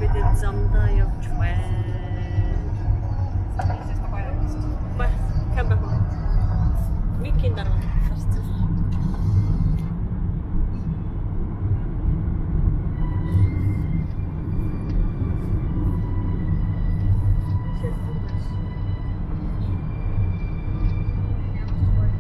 шидэд замдаа явж байна. Камбаа. Микийн дараа харцсан.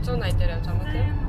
Зуна идээр явж байгаа тийм.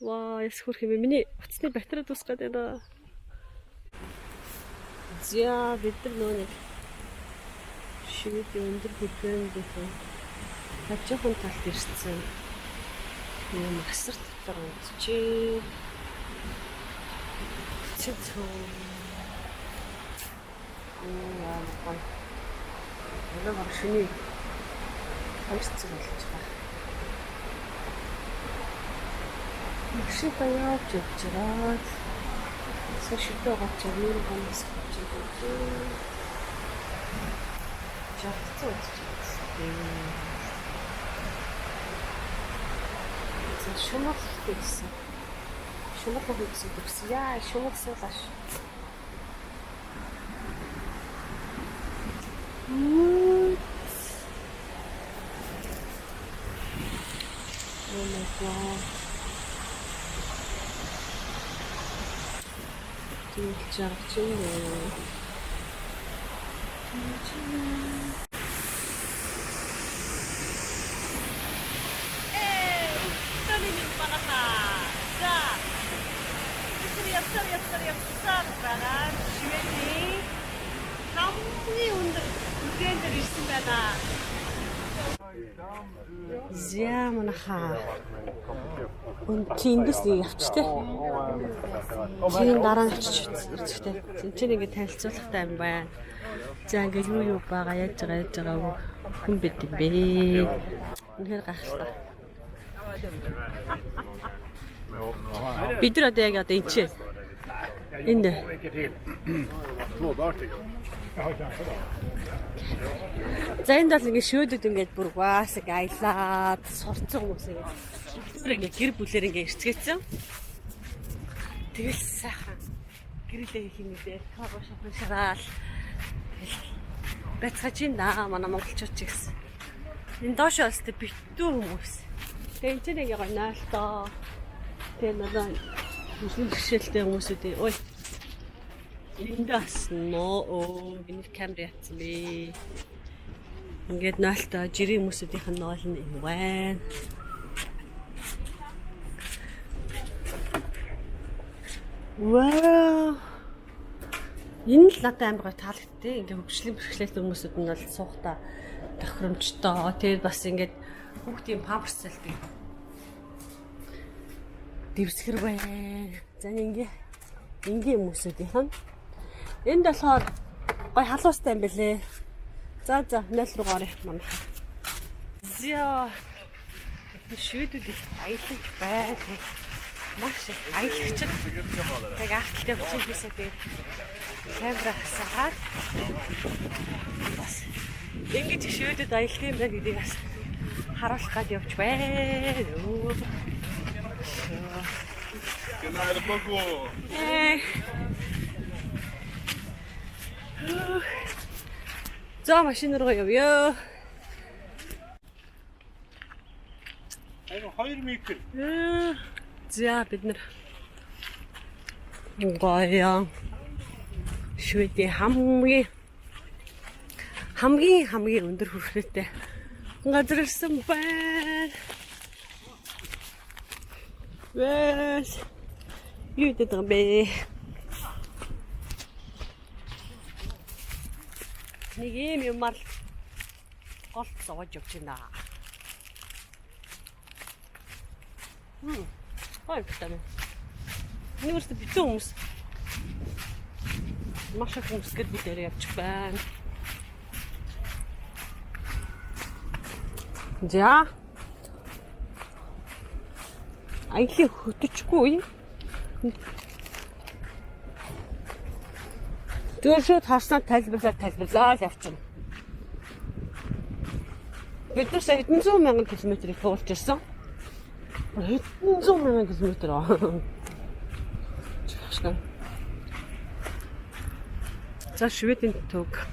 Ваа, яс хөрх юм. Миний утасны батарей дуусгаад байна. Зя бид нар нэг шивэд өндөр бүхэн бүхэн хажуухан талд ирсэн. Юм асар дотор унтчээ. Цэцүү. Яа, энэ машины хамсцсан болж байна. Машин явж яваад сошиалтай гоч юм хүмүүс гэж байна. Жагцсан үстэй. Шумах гэсэн. Шумах гэсэн. Яа, шумах суулаш. Oh my god. Жаргаж байна. Таны панаха. За. Ястар байгаа. Шивэний хамгийн өндөр үдээнд ирсэн байна. Зямнаха. Киндэс нэг явчтэй. Чиний дараа нь очиж үзчихтэй. Чинь ингэ танилцуулгатай юм байна. За ингэ юу байгаа яаж байгаа хүн бид юм бэ? Үнэхээр гайхалтай. Бид нар одоо яг энэ ч энд за энэ бол ингэ шөөдөд ингээд бүр гаас аялаад сурцсан хүмүүс ингэ гэр бүлээр ингэ ирцгээсэн. Тэгэл сайхан гэрэлээ хийх юм дээр кафе шопын шараал бацгаж байна манай монголчууд ч гэсэн. Энэ доошоо өстө битүү хүмүүс. Тэгээ энэ ч нэг гоё наалтаа. Тэгээ надаа бүхэн бэрхшээлтэй хүмүүсүүд ой эндээс нөө миний камер ятсан бэ. Ингээд наалтаа жирийн хүмүүсүүдийнх нь ноол нь энэ байна. Вау. Энэ л надад амар гоё таалагдтыг. Ингээ хөвгшлийн бэрхшээлтэй хүмүүсүүд нь бол суухта тохиромжтой. Тэгээд бас ингээд хүүхдийн памперс залдаг. Дэвсгэр байна. За ингээ хүмүүсүүдийнх нь энд болохоор гоё халуустай юм бэлээ. За 0 руу гарах манай. Зя шийдүүд их аялаж байна. Маш их аялагч. Яг ахталтай бүсээсээ би камера хасаад бас Ингэж шивэдэд аялах юм байна гэдгийг бас харуулах гад явж байна. За машин руу явъя. Айгу 2 метр. За бид нар гоёо Шведийн хамгийн өндөр хүрхрээтэй газар ирсэн байна. Вэс юу гэдэг юм бэ? Нэг юмар голт зоож явж байна. Ой, битэн. Нэгэрт битэн хүмүүс. Маш их хүмүүс гээд бид дээр явчих байна. За. Аяли хөтөчгүй. Дөрөв таснаа тайлбарлаа явчихна. Бид нар сая хэдэн зуун мянган километрийг туулж ирсэн. Хэдэн зуун мянган километр аа. Чашгаа. За Шведийн төг.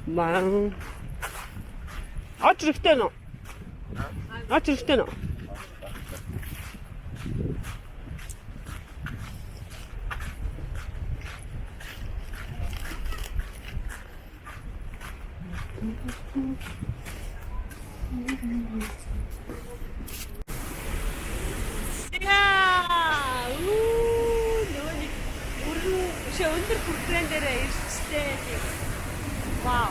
Ман. Очрихтэй нөө. Очрихтэй нөө. Өндөр хүртэн дээр ирчихтэй. Вау.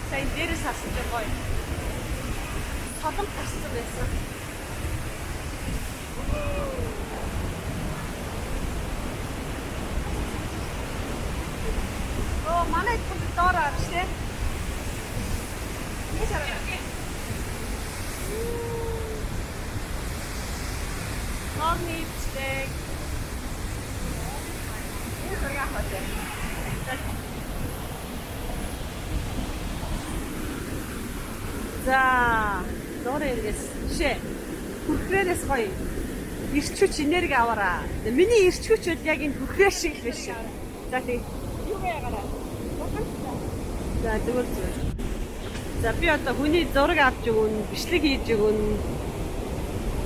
Сайн дээрээс харсан ч гоё. Толон тарсан байсан. Манай хүн доор авч тий. Нэг хараа. Магнитик. Энэ хаяа хатаа. За, доор иргээс шээ. Хүрхрээс гоё. Ирч хүч энерги аваараа. Миний ирч хүч бол яг энэ хүрхрээ шиг л биш. За тий. Юу яагаад? За зүгээр. За би одоо хүний зураг авч өгөн, бичлэг хийж өгөн.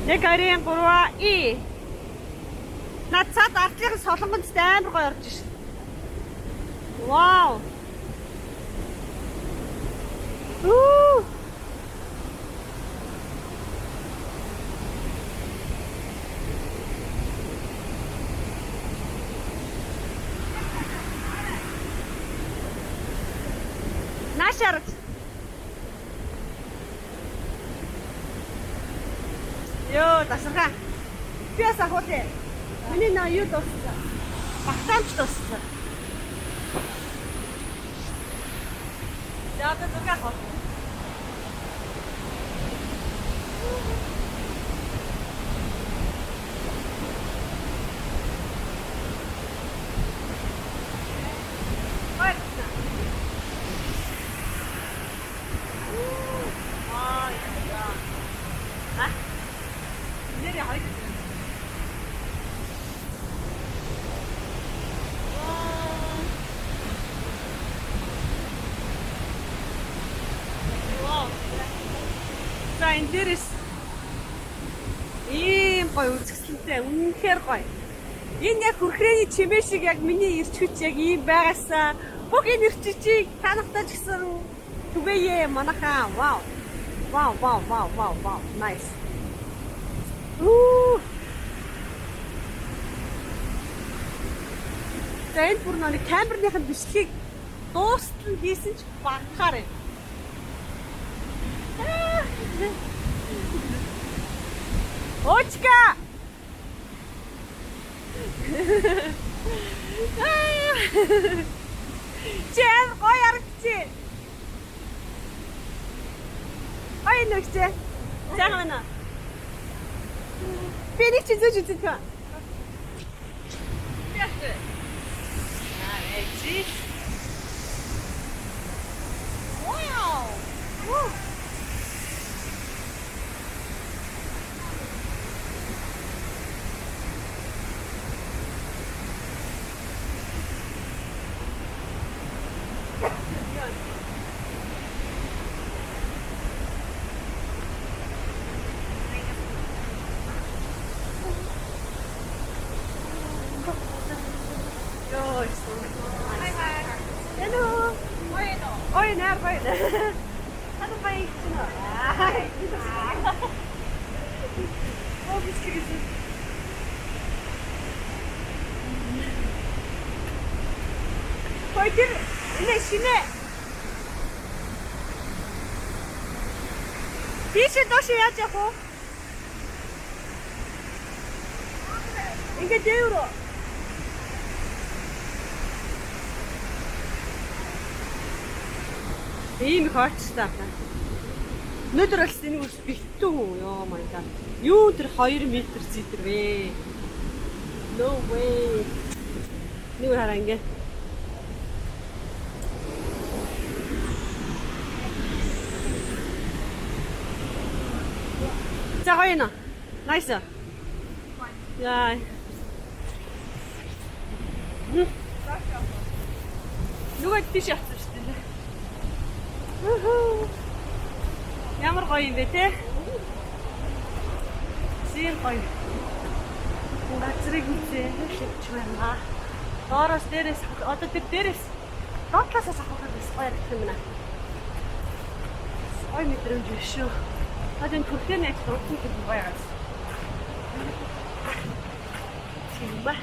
Нэг арын 3И. Наад цаад артлын солонгонд амар гоё орж шин. Вау. Нашарт. Йоо, тасархаа. Пиаса хоолээ. Миний наа юу дууссан? Багтаамж дууссан. Яа, тэ зураг хоо. За энэ дээрээс ийм гоё үзэсгэлэнтэй үнэхээр гоё. Энэ яг хүрхрээний чимээ шиг яг миний ирч хүч яг ийм байгаасаа бүх энэ ирч хүчийг танахтаа ч гэсэн түгээе манайхаа. Вау. Вау. Nice. За энэ бүр нэг камерныхын бичлэгийг дуустал хийсэн ч багтахаар юм. Очка! Чэм гоё аргач. Ой нүгчээ. Чамана. Би нэг чи зүүж үзэх. 알지? 와우! 우! Hello. Oi, nerede? Hadi bayık şunu. O bisküvisi. Koydum. Ne şimdi? Bir şey doşu yapacak o. 이게 €4. Ийм их ойцтой байна. Өнөөдөр аль энэ үс битүү ёо маяга. Юу тэр 2 м зитэр вэ? No way. Нэг хараа ингэ. За гоё нэ. Nice. Яа. Нүгэл тийш явсан шүү дээ. Ямар гоё юм бэ те? Зэр гоё. Газрыг үзээ шигч байна. Доороос дээрээс одоо тэр дээрээс доотлоосоо авах гэсэн гоё юм байна. Гоё мэдрэмж биш шүү. Одоо энэ төрхний ажил урдсан гэдэг гоё юм. Ба.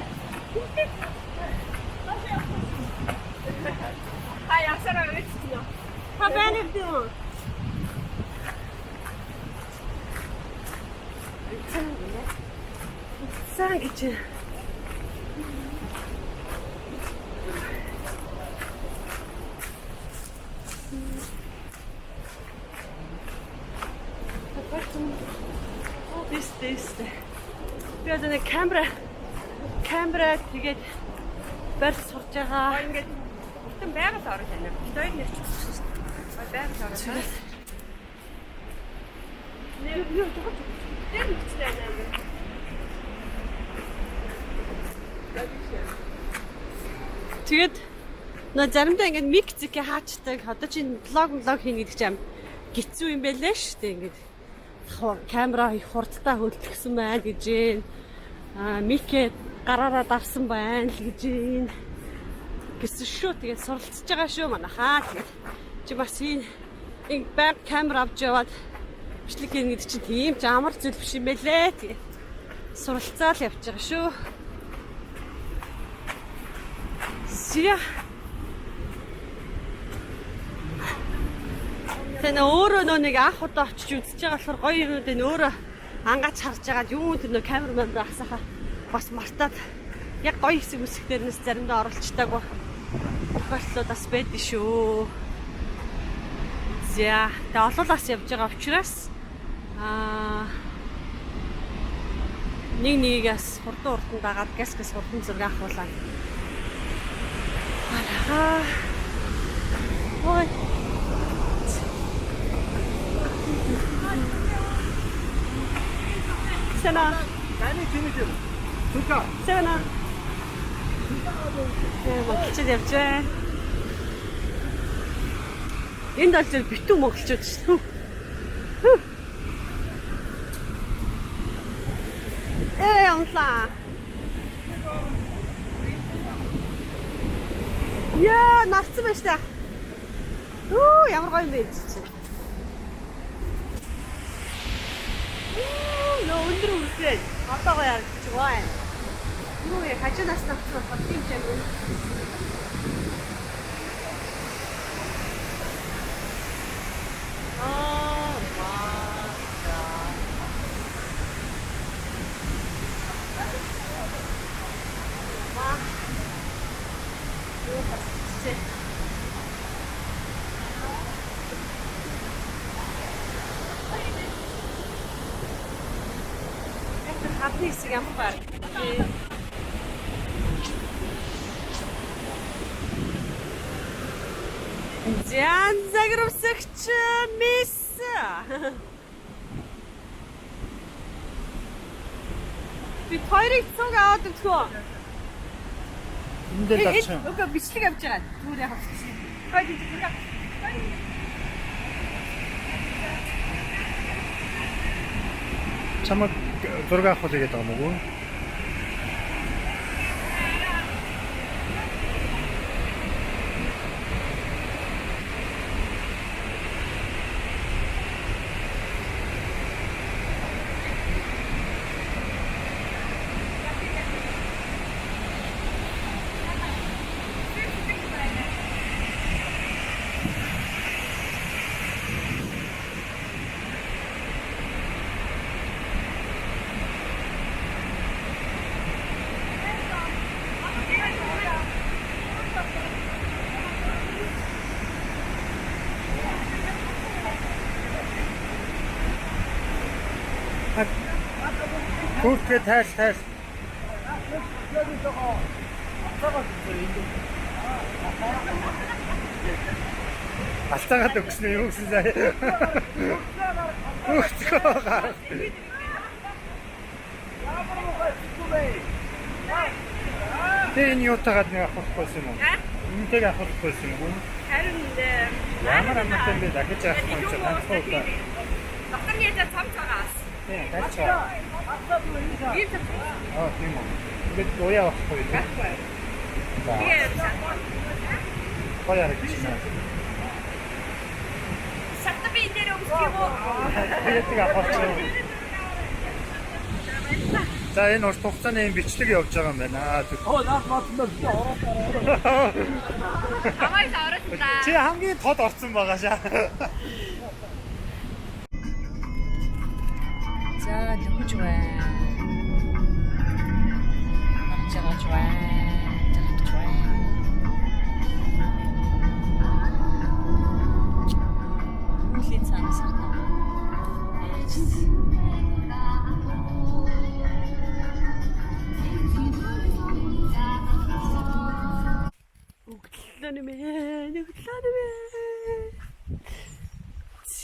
Хай асараа үстнэ. Та байна уу? Сан гэж. This. Би одоо нэг камера тэгээд барь сурж байгаа. Ингээд бүтэн байгаль орж байна. Дойд нэр чинь. Байгаль орж байна. Нэр жоо. Тэр үстэй байна. Тэгээд нөө заримдаа ингээд мик зэкэ хаачдаг. Одоо чинь влог хийнэ гэдэг чинь гитцүү юм байлээ шүү дээ. Ингээд камера их хурдтай хөдөлгсөн байна гэж юм. Микээ гараараа давсан байна л гэж юм. Гэсэн шүү. Тэгээд суралцж байгаа шүү манайхаа. Тэгээд чи бас энэ баг камера авч яваад бичлэг хийнэ гэдэг чинь тийм ч амар зүйл биш юм байлээ. Тэгээд суралцаал явж байгаа шүү. Сия. Тэнэ өөрөө нэг анх удаа очиж үзэж байгаа болохоор гоё юмнууд энэ өөрөө ангаач харж байгаа юм тэр нөө камерман асаахаа бас мартаад яг гоё хэсэг үсгдэрнээс заримдаа оролцдог тохиолдлууд бас байдаг шүү. За тэ олоолаас явж байгаа учраас нэгээс хурдан дагаад газ хурдан зураг авахулаа. Ой. Сена. Таны тэмдэг. Түка. Сена. Монголчууд явж байна. Энд бол битүү монголчууд шүү. Онлаа. Яа, навцсан байж та. Ямар гоё юм бэ чи. Нөө өндөр үргэлж одоо гоё харагдаж байна. Юу яа, хажуунаас навцсан бол тийм ч юм. Хатны хэсэг ямар баг. Зян загрусагч мисс. Би хоёрыг цуг аваад өгөхөө. Энд дээр авчих. Үгүй бичлэг авч байгаа. Түүрээ хавчих. Хойд үгүй. Чамаг зураг авах үгээд байгаа мó. Хүүхдээ тайс. Алтаагаад өгсөн юм гэсэн сая. Тэн юутагаад нэг авах болсон юм уу? Энтэйг авах болсон юм уу? Харин Ямар амтан бэ дахиж авах юм чи ганцхан. доктор яа цам цагаас. Тийм, тачаа. Тийм үү. Бид гоёа авахгүй юу? Тэгээд Гоёа гэж байна. сатби дээр өгөх юм. Тэгээд авах. За энэ урт хугацааны юм бичлэг явж байгаа юм байна. Амайс орсон. Чи хамгийн тод орсон байгаа шаа. За нөхөж байна. Авчаач байна. Тавч байна. Үгүй цаанаас хата. Өглөөнмээ.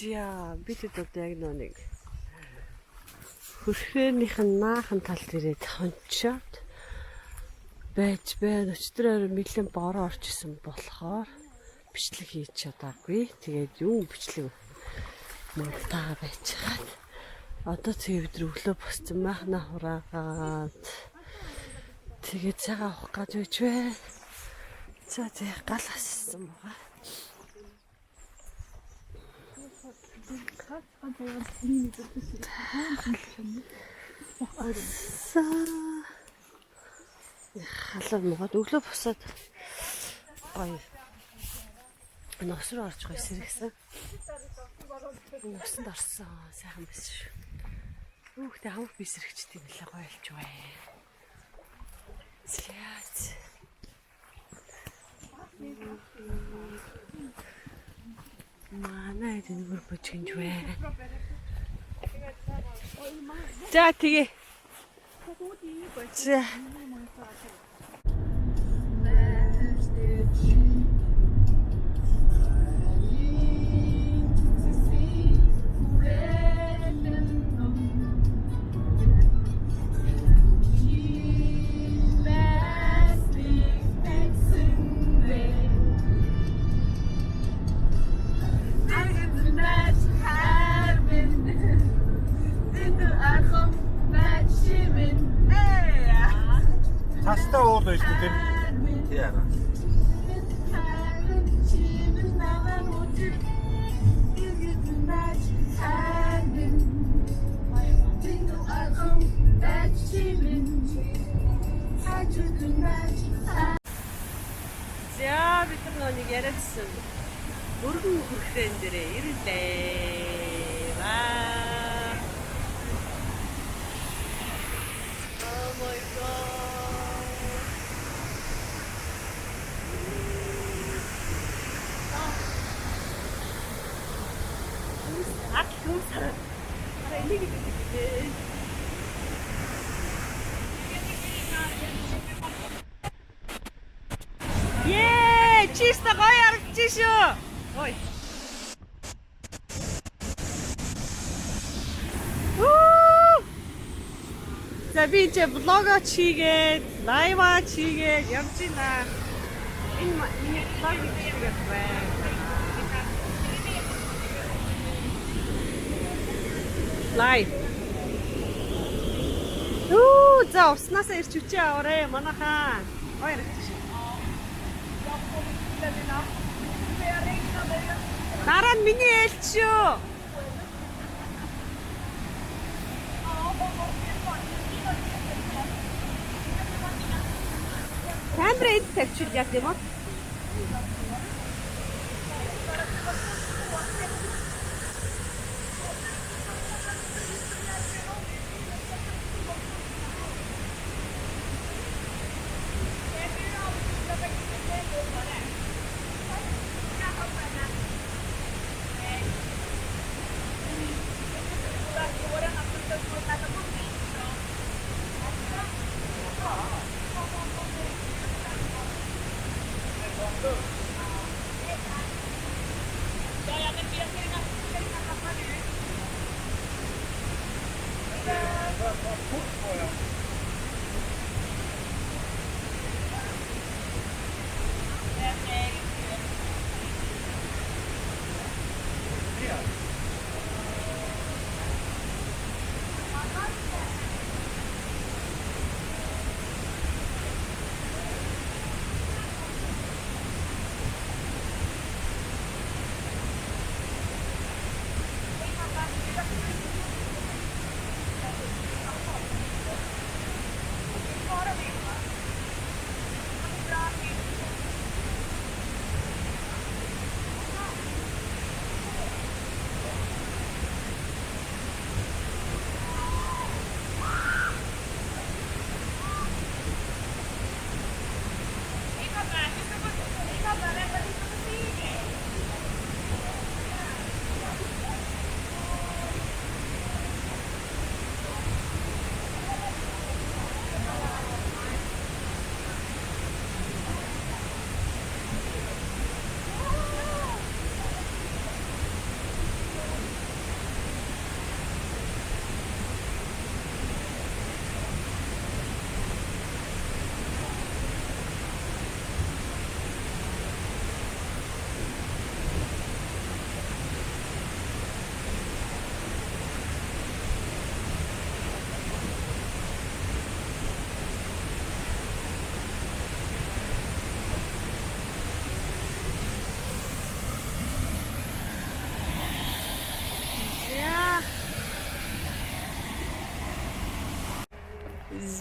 За бид одоо яг нэг хөрхөөнийх нь наахан тал дээрээ тончоод байж байна. Өчтөр нэлээд бороо орчихсон болохоор бичлэг хийж чадаагүй. Тэгээд юу бичлэг мунтаа байж хаад. Одоо тэгээ бид өглөө босцсон махна хураагаад тэгээд цагаан авах гэж байж байна. За тэгээ гал ассан байгаа. Халаа могод өглөө босоод гоё нос руу орж гоё сэрэгсэн. Носонд орсон сайхан байсан шүү. Хүүхдээ хамаг би сэрэгчтэй юм лээ гоё олж байна. Зяац. Манай эдгээр бочинж байна. За тэгээ. За. Тастай уул байж тийм. Тийм. За бид нар нэг яриадсан. Өргөн хүрхтэн дээрээ ирлээ. Ваа. Oh my god. 아, 너무 살아. 아, 이게 되게. 예, чисто гоё харагдчих шүү. Ой. За би ч блогоо чигээд, лайва чигээд явж байна. Энэ миний блог хийгээд байна. Лайв. За уснасаа ирч үчээ аваарэ манайхаа. Хоёр ирч. Дараа нь миний ээлж шүү. Камерыг тавьчих яг юм уу?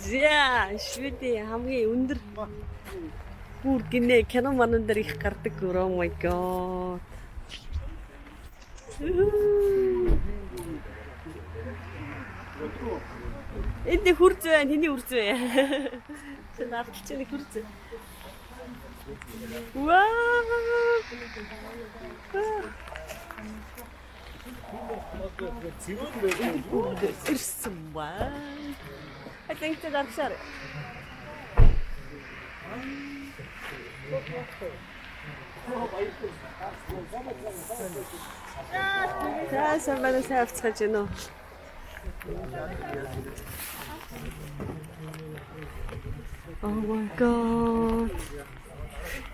За Шведийн хамгийн өндөр бүр гинэ кино манан дээр их гардаг. Oh my god. Энд хурц байна. Тэний хурц вэ? Чи наадч чинь хурц. Вау. Ирсэн ба. I think that's it. За самбараа сайвцгаж гинөө. Oh my god.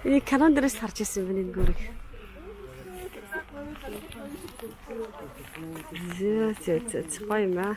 Энэ календараас харж ирсэн юм энэ гүрэг. Зөө гоё юм аа.